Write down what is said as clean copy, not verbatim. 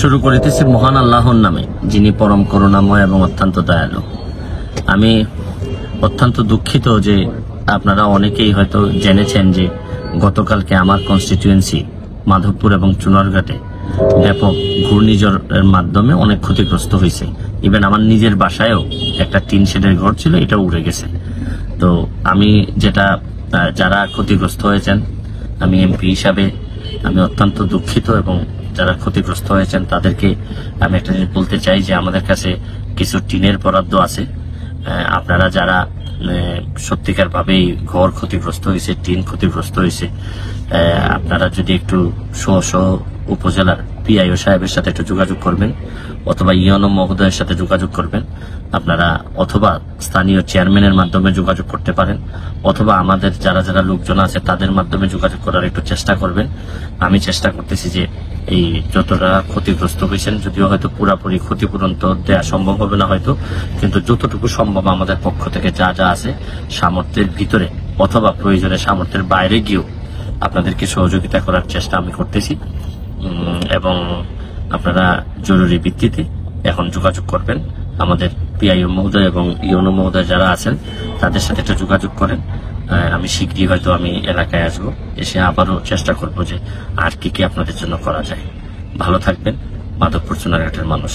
শুরু করিতেছি মহান আল্লাহর নামে, যিনি পরম করুণাময় এবং অত্যন্ত দয়ালু। আমি অত্যন্ত দুঃখিত যে আপনারা অনেকেই হয়তো জেনেছেন যে গতকালকে আমার কনস্টিটিউয়েন্সি মাধবপুর এবং চুনারঘাটে ব্যাপক ঘূর্ণিঝড়ের মাধ্যমে অনেক ক্ষতিগ্রস্ত হয়েছে। ইভেন আমার নিজের বাসায়ও একটা টিন শেডের ঘর ছিল, এটা উড়ে গেছে। তো আমি যারা ক্ষতিগ্রস্ত হয়েছেন, আমি এমপি হিসাবে আমি অত্যন্ত দুঃখিত, এবং যারা ক্ষতিগ্রস্ত হয়েছেন তাদেরকে আমি একটা জিনিস বলতে চাই যে আমাদের কাছে কিছু টিনের বরাদ্দ আছে। আপনারা যারা সত্যিকার ভাবেই ঘর ক্ষতিগ্রস্ত হয়েছে, টিন ক্ষতিগ্রস্ত হয়েছে, আপনারা যদি একটু স্ব উপজেলার পিআইও সাহেবের সাথে একটু যোগাযোগ করবেন, অথবা ইউনো মহোদয়ের সাথে যোগাযোগ করবেন আপনারা, অথবা স্থানীয় চেয়ারম্যানের মাধ্যমে যোগাযোগ করতে পারেন, অথবা আমাদের যারা যারা লোকজন আছে তাদের মাধ্যমে যোগাযোগ করার একটু চেষ্টা করবেন। আমি চেষ্টা করতেছি যে এই যতটা ক্ষতিগ্রস্ত হয়েছেন, যদিও হয়তো পুরাপুরি ক্ষতিপূরণ তো দেওয়া সম্ভব হবে না হয়তো, কিন্তু যতটুকু সম্ভব আমাদের পক্ষ থেকে যা যা আছে সামর্থ্যের ভিতরে অথবা প্রয়োজনে সামর্থ্যের বাইরে গিয়েও আপনাদেরকে সহযোগিতা করার চেষ্টা আমি করতেছি। এবং আপনারা জরুরি ভিত্তিতে এখন যোগাযোগ করবেন আমাদের পিআইও মহোদয় এবং ইউনো মহোদয় যারা আছেন তাদের সাথে একটা যোগাযোগ করেন। আমি শীঘ্রই হয়তো আমি এলাকায় আসবো, এসে আবারও চেষ্টা করব যে আর কি আপনাদের জন্য করা যায়। ভালো থাকবেন মাধবপুর চুনারঘাটের মানুষ।